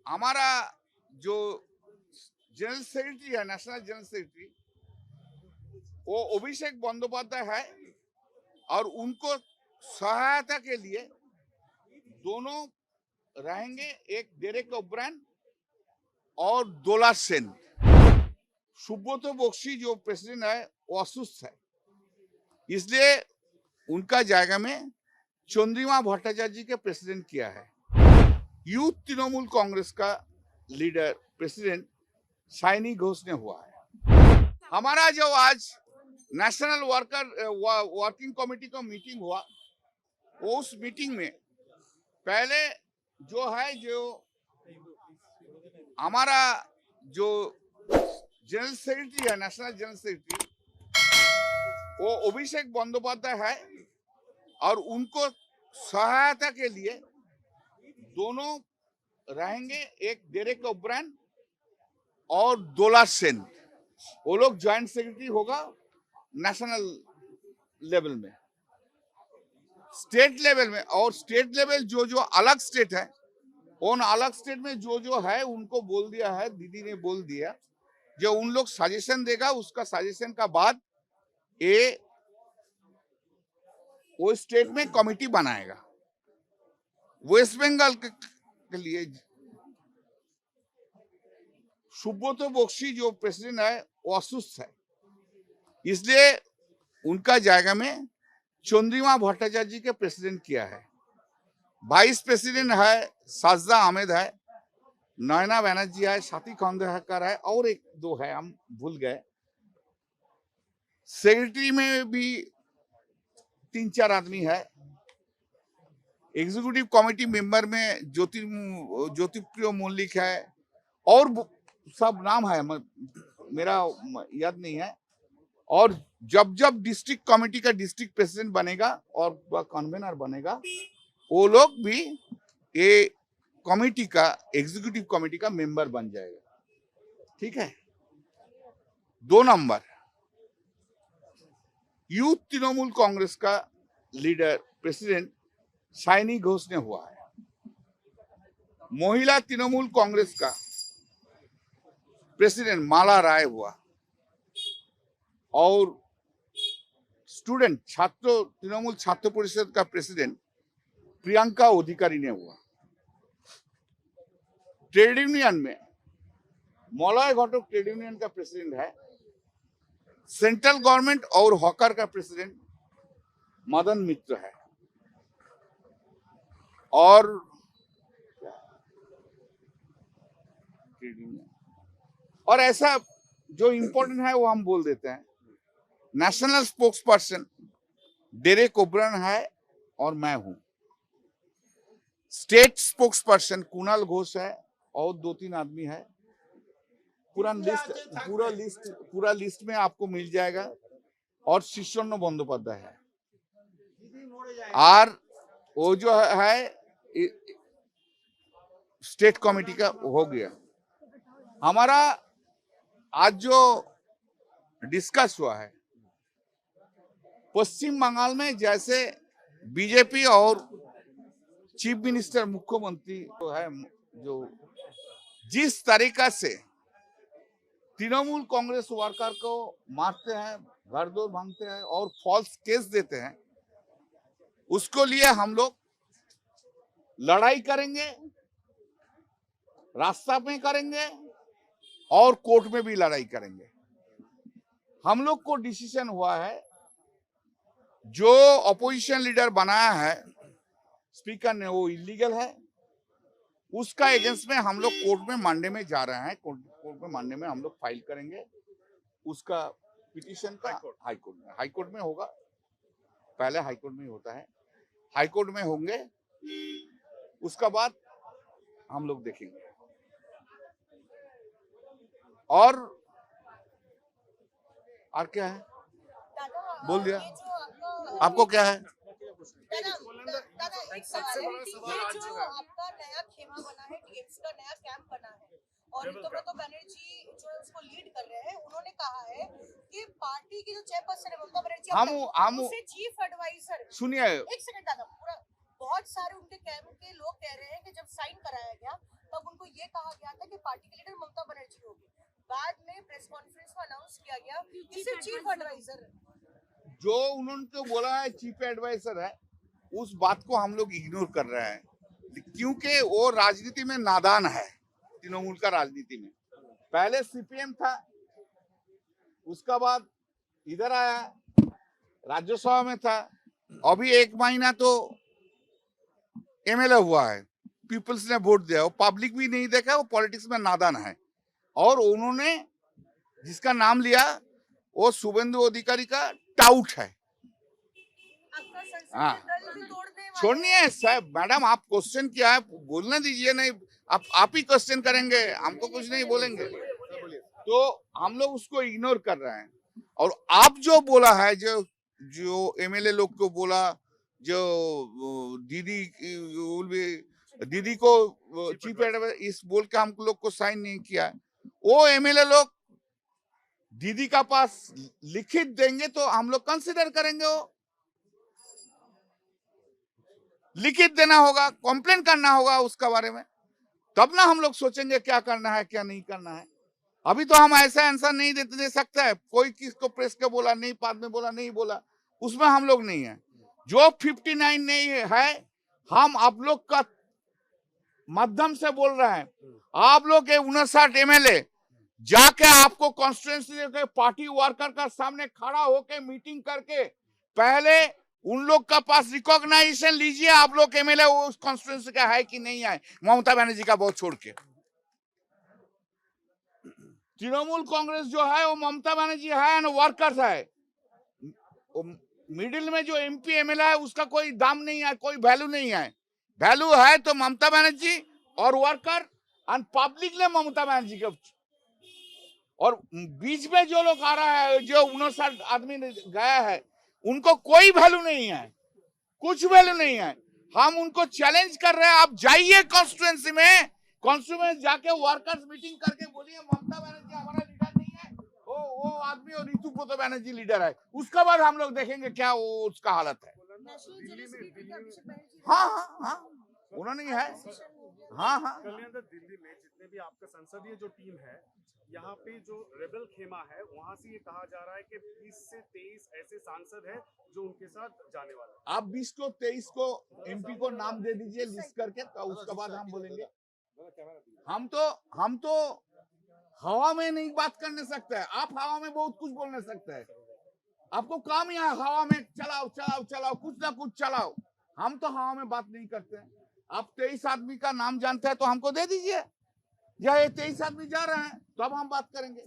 हमारा जो general secretary है, नेशनल जनरल सेक्रेटरी, वो अभिषेक बंदोपाध्याय है और उनको सहायता के लिए दोनों रहेंगे, एक डेरेक ओब्रायन और दोला सेन। सुब्रतो बख्शी जो प्रेसिडेंट है वो असुस्थ है, इसलिए उनका जायगा में चंद्रिमा भट्टाचार्य जी के प्रेसिडेंट किया है। यूथ तृणमूल कांग्रेस का लीडर प्रेसिडेंट साइनी घोष ने हुआ है। हमारा जो आज नेशनल वर्किंग कमेटी का मीटिंग हुआ, उस मीटिंग में पहले जो है, जो हमारा जो जनरल सेक्रेटरी है, नेशनल जनरल सेक्रेटरी, वो अभिषेक बंदोपाध्याय है और उनको सहायता के लिए दोनों रहेंगे, एक डेरेक ओब्रायन और दोला सेन। वो लोग ज्वाइंट सेक्रेटरी होगा नेशनल लेवल में, स्टेट लेवल में। और स्टेट लेवल जो जो अलग स्टेट है, उन अलग स्टेट में जो जो है उनको बोल दिया है, दीदी ने बोल दिया, जो उन लोग सजेशन देगा, उसका सजेशन का बाद ये वो स्टेट में कमिटी बनाएगा। वेस्ट बंगाल के लिए सुब्रतो बख्शी जो प्रेसिडेंट है वो असुस्थ है, इसलिए उनका जायगा में चंद्रिमा भट्टाचार्य जी के प्रेसिडेंट किया है। वाइस प्रेसिडेंट है साजदा अहमद है, नयना बनर्जी है, साथी खंडेकर है और एक दो है, हम भूल गए। सेक्रेटरी में भी 3-4 आदमी है। एग्जीक्यूटिव कमेटी मेंबर में ज्योतिप्रिय मल्लिक है और सब नाम है, मेरा याद नहीं है। और जब जब डिस्ट्रिक्ट कमेटी का डिस्ट्रिक्ट प्रेसिडेंट बनेगा और कन्वेनर बनेगा, वो लोग भी ये कमेटी का, एग्जीक्यूटिव कमेटी का मेंबर बन जाएगा। ठीक है। 2 नंबर, यूथ तृणमूल कांग्रेस का लीडर प्रेसिडेंट साइनी घोष ने हुआ है। महिला तृणमूल कांग्रेस का प्रेसिडेंट माला राय हुआ और स्टूडेंट छात्र तृणमूल छात्र परिषद का प्रेसिडेंट प्रियंका अधिकारी ने हुआ। ट्रेड यूनियन में मलय घटक ट्रेड यूनियन का प्रेसिडेंट है। सेंट्रल गवर्नमेंट और हॉकर का प्रेसिडेंट मदन मित्र है। और ऐसा जो इंपॉर्टेंट है वो हम बोल देते हैं। National spokes person Derek O'Brien है और मैं हूं। State spokes person Kunal Ghosh है और 2-3 आदमी है। पूरा लिस्ट में आपको मिल जाएगा। और शिष्यन्न बंदोपाध्याय है। और वो जो है स्टेट कमेटी का हो गया। हमारा आज जो डिस्कस हुआ है, पश्चिम बंगाल में जैसे बीजेपी और चीफ मिनिस्टर, मुख्यमंत्री जो है, जो जिस तरीका से तृणमूल कांग्रेस वर्कर को मारते हैं, घर दौर भांगते हैं और फॉल्स केस देते हैं, उसको लिए हम लोग लड़ाई करेंगे, रास्ता में करेंगे और कोर्ट में भी लड़ाई करेंगे। हम लोग को डिसीजन हुआ है, जो अपोजिशन लीडर बनाया है स्पीकर ने, वो इलीगल है। उसका एगेंस्ट में हम लोग कोर्ट में मंडे में जा रहे हैं। कोर्ट में मंडे में हम लोग फाइल करेंगे उसका पिटीशन का हाई कोर्ट में होगा। पहले हाई कोर्ट में ही होता है, हाई कोर्ट में होंगे, उसका बाद हम लोग देखेंगे। और क्या है बोल दिया। आपको क्या है? दादा, एक सबसे बड़ा सवाल आज जो आपका नया खेमा बना है, टीएमसी का नया कैंप बना है और ऋतुव्रत बनर्जी जो है उसको लीड कर रहे हैं, उन्होंने कहा है कि पार्टी की जो चेयरपर्सन है ममता बनर्जी, उसे चीफ एडवाइजर। सुनिए एक सेकंड दादा, पूरा बहुत सारे उनके कैंप के लोग कह रहे हैं कि जब साइन कराया गया तब उनको ये कहा पार्टी की लीडर ममता बनर्जी होगी। बाद में प्रेस कॉन्फ्रेंस में अनाउंस किया गया कि सिर्फ चीफ एडवाइजर जो उन्होंने बोला है चीफ एडवाइजर है, उस बात को हम लोग इग्नोर कर रहे हैं, क्योंकि वो राजनीति में नादान है। तृणमूल का राजनीति में पहले सीपीएम था, उसका बाद इधर आया, राज्यसभा में था, अभी 1 महीना तो एमएलए हुआ है, पीपल्स ने वोट दिया, वो पब्लिक भी नहीं देखा, वो पॉलिटिक्स में नादान है। और उन्होंने जिसका नाम लिया वो शुभेंदु अधिकारी का टाउट है। हाँ, छोड़िए साहब, मैडम आप क्वेश्चन किया है, बोलने दीजिए। नहीं, आप ही क्वेश्चन करेंगे, हम तो कुछ नहीं बोलेंगे। तो हम लोग उसको इग्नोर कर रहे हैं। और आप जो बोला है, जो एमएलए लोग को बोला, जो दीदी को चीफ एडवाइजर इस बोल के हम लोग को साइन नहीं किया है, वो एमएलए लोग दीदी का पास लिखित देंगे तो हम लोग कंसिडर करेंगे। वो लिखित देना होगा, कंप्लेन करना होगा उसका बारे में, तब ना हम लोग सोचेंगे क्या करना है क्या नहीं करना है। अभी तो हम ऐसा आंसर नहीं दे सकता है। कोई किसको प्रेस के बोला नहीं, बाद में बोला नहीं बोला, उसमें हम लोग नहीं है। जो 59 नहीं है, हम आप लोग का माध्यम से बोल रहे हैं, आप लोग के 59 एमएलए जाके आपको कॉन्स्टिट्यूएंसी के पार्टी वर्कर का सामने खड़ा होके मीटिंग करके पहले उन लोग का पास रिकॉग्नाइजेशन लीजिए, आप लोग एमएलए उस कॉन्स्टिट्यूएंसी का है कि नहीं है, ममता बनर्जी का बहुत छोड़ के। तृणमूल कांग्रेस जो है वो ममता बनर्जी है ना, वर्कर्स है। मिडिल में जो एमपी एमएलए है उसका कोई दाम नहीं है, कोई वैल्यू नहीं है। वैल्यू है तो ममता बनर्जी और वर्कर एंड पब्लिक ने ममता बनर्जी के। और बीच में जो लोग आ रहा है, जो 59 आदमी गया है, उनको कोई वैल्यू नहीं है, कुछ वैल्यू नहीं है। हम उनको चैलेंज कर रहे हैं, आप जाइए कॉन्स्टिट्यूएंसी में, कॉन्स्टिट्यूएंसी जाके वर्कर्स मीटिंग करके बोलिए ममता बनर्जी हमारा लीडर नहीं है, वो आदमी और ऋतु बनर्जी लीडर है। उसके बाद हम लोग देखेंगे क्या वो उसका हालत है। हाँ हाँ हाँ, उन्होंने है। हाँ हाँ, दिल्ली में जितने भी आपका संसदीय जो टीम है, यहाँ पे जो रेबल खेमा है, वहाँ से ये कहा जा रहा है कि 20 से 23 ऐसे सांसद हैं जो उनके साथ जाने वाले हैं। आप 20 को 23 को एमपी को नाम दे दीजिए लिस्ट करके, तो उसके बाद हम बोलेंगे। हम तो हवा में नहीं बात करने सकते हैं। आप हवा में बहुत कुछ बोलने सकते हैं, आपको काम ही है हवा में चलाओ चलाओ चलाओ, कुछ ना कुछ चलाओ। हम तो हवा में बात नहीं करते हैं। आप 23 आदमी का नाम जानते हैं तो हमको दे दीजिए, या ये 23 आदमी जा रहे हैं तो अब हम बात करेंगे।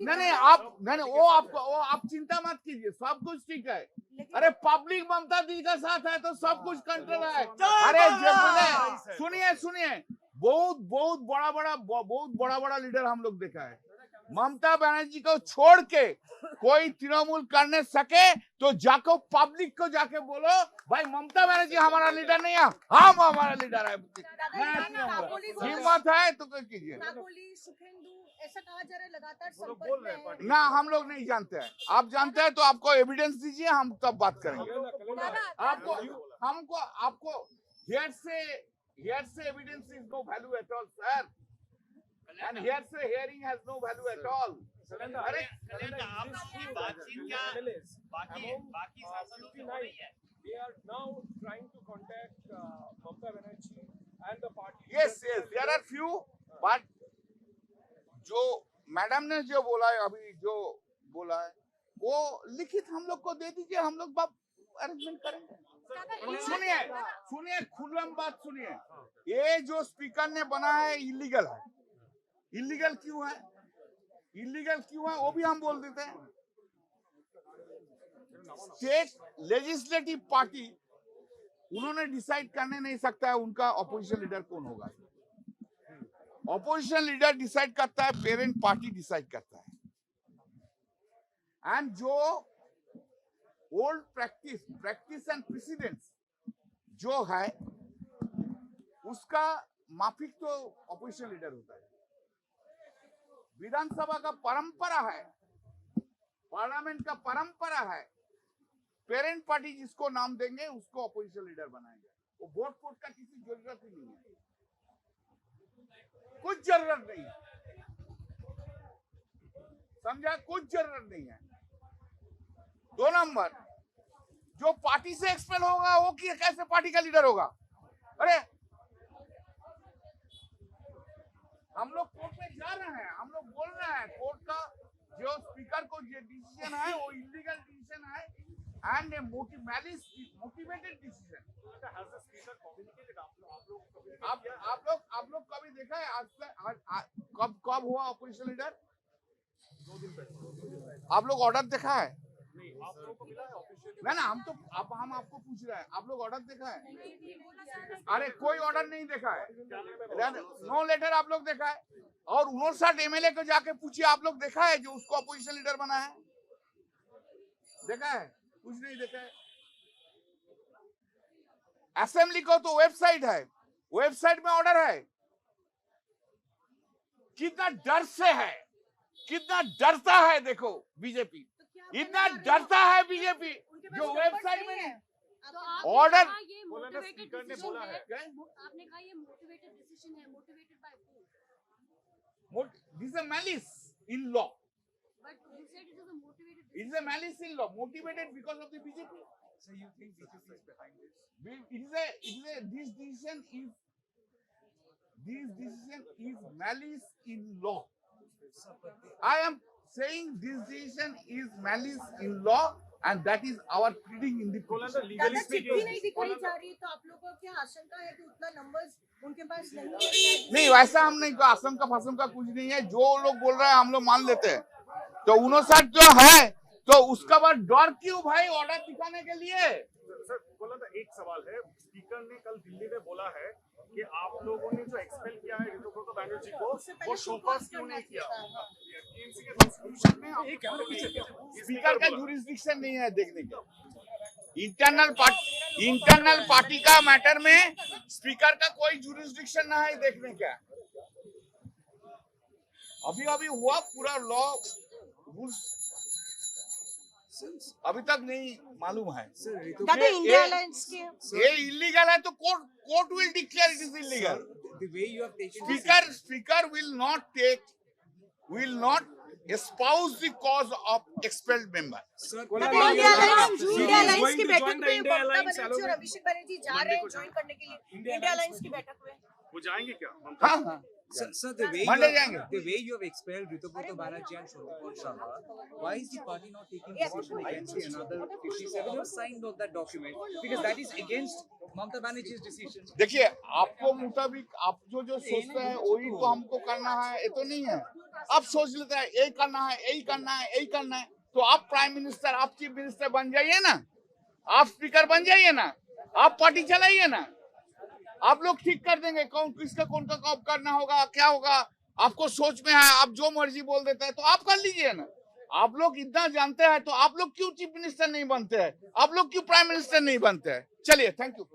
नहीं आप नहीं, वो आप चिंता मत कीजिए, सब कुछ ठीक है। अरे पब्लिक ममता दी का साथ है तो सब कुछ कंट्रोल है। अरे सुनिए, बहुत बड़ा लीडर हम लोग देखा है। ममता बनर्जी को छोड़ के कोई तृणमूल करने सके तो जाको पब्लिक को जाके बोलो भाई ममता बनर्जी हमारा लीडर नहीं है, हम हमारा लीडर है। हिम्मत है तो कीजिए। ऐसा कहा जा रहा है लगातार संपर्क में है। ना हम लोग नहीं जानते हैं, आप जानते हैं तो आपको एविडेंस दीजिए, हम तब बात करेंगे। आपको hearsay evidence is no value at all, sir. And hearsay hearing has no value at all. अरे आपकी बातचीत क्या बाकी सांसदों से हो रही है? They are now trying to contact Mamata Banerjee and the party. Yes, there are few, but जो मैडम ने जो बोला है अभी जो बोला है वो लिखित हम लोग को दे दीजिए, हम लोग बात अरेंजमेंट करेंगे। सुनिए खुल्लम बात सुनिए, ये जो स्पीकर ने बना है इलीगल है। इलीगल क्यों है वो भी हम बोल देते हैं। स्टेट लेजिस्लेटिव पार्टी उन्होंने डिसाइड करने नहीं सकता है उनका अपोजिशन लीडर कौन होगा। अपोजिशन लीडर डिसाइड करता है, पेरेंट पार्टी डिसाइड करता है। एंड जो ओल्ड प्रैक्टिस एंड प्रेसिडेंस जो है उसका माफिक तो अपोजिशन लीडर होता है। विधानसभा का परंपरा है, पार्लियामेंट का परंपरा है, पेरेंट पार्टी जिसको नाम देंगे उसको अपोजिशन लीडर बनाएंगे। वो वोट का किसी जरूरत ही नहीं है। कुछ कुछ जरूरत नहीं है, समझा, कुछ जरूरत नहीं है। 2 नंबर, जो पार्टी से एक्सपेल होगा वो कैसे पार्टी का लीडर होगा? अरे हम लोग कोर्ट में जा रहे हैं, हम लोग बोल रहे हैं कोर्ट का जो स्पीकर को जो डिसीजन है वो इलीगल डिसीजन है एंड मोटिवेटेड डिसीजन। आप लोग कभी देखा है आज तक कब हुआ ऑपोजिशन लीडर? 2 दिन पहले आप लोग ऑर्डर देखा है? नहीं, आप लोगों को मिला है ऑफिशियल? ना हम आपको पूछ रहे हैं, आप लोग ऑर्डर देखा है? अरे कोई ऑर्डर नहीं देखा है, नो लेटर आप लोग देखा है? और 59 एमएलए को जाके पूछिए, आप लोग देखा है जो उसको अपोजिशन लीडर बना है? देखा है? कुछ नहीं देखा है। असेंबली को तो वेबसाइट है, वेबसाइट में ऑर्डर है। कितना डर से है, कितना डरता है देखो बीजेपी, इतना डरता है बीजेपी जो वेबसाइट में नहीं। ऑर्डर बोला ना, स्पीकर ने बोला है। आपने कहा ये मोटिवेटेड डिसीजन है, motivated by who? This is a malice in law. But you said it is a motivated. It is a malice in law, motivated because of the BJP. So you think BJP is behind this? This decision is malice in law. I am saying this decision is malice in law, and that is our pleading in the बोला petition. ना, legally दादा चिट्ठी नहीं speaking दिखाई जा रही, तो आप लोगों को क्या आशंका है कि उतना नंबर्स उनके पास नहीं है शायद? नहीं, वैसा हम नहीं, आशंका फाशंका कुछ नहीं है। जो लोग बोल रहे हैं हम लोग मान लेते हैं। तो 59 जो है तो उसका बाद डर क्यों भाई ऑर्डर दिखाने के लिए? सर बोला था, एक सवाल है, स्पीकर ने कल दिल्ली में बोला है कि आप लोगों ने जो एक्सपेल किया है ऋतुब्रत बैनर्जी को, वो शोकॉज क्यों नहीं किया? टीएमसी के कॉन्स्टिट्यूशन में स्पीकर का जुरिस्डिक्शन नहीं है देखने का। इंटरनल पार्टी का मैटर में स्पीकर का कोई जुरिस्डिक्शन ना है देखने का। अभी हुआ पूरा लॉ रूल्स अभी तक नहीं मालूम है। दादा इंडिया अलायंस के ये इलीगल है तो court will declare it is illegal. The way you have taken Speaker will not espouse the cause of expelled member. दादा इंडिया अलायंस की बैठक में ममता बनर्जी और अभिषेक बनर्जी जा रहे हैं ज्वाइन करने के लिए इंडिया अलायंस की बैठक में। वो जाएंगे क्या? हाँ, Sir, the way Monday जाएंगे। the way you have expelled Ritubhrata Banerjee and Shobhit Sharma, why is the party not taking decision against the another 57 who signed on that document? Because that is against Mamata Banerjee's decision. देखिए आपको मुताबिक आप जो सोचते हैं वही तो हमको करना है, ये तो नहीं है। आप सोच लेते हैं यही करना है, यही करना है, यही करना है, तो आप प्राइम मिनिस्टर, आप चीफ मिनिस्टर बन जाइए ना, आप स्पीकर बन जाइए ना, आप पार्टी चलाइए ना, आप लोग ठीक कर देंगे कौन किसका कौन का कब करना होगा, क्या होगा। आपको सोच में है, आप जो मर्जी बोल देते हैं तो आप कर लीजिए ना। आप लोग इतना जानते हैं तो आप लोग क्यों चीफ मिनिस्टर नहीं बनते हैं, आप लोग क्यों प्राइम मिनिस्टर नहीं बनते हैं? चलिए, थैंक यू।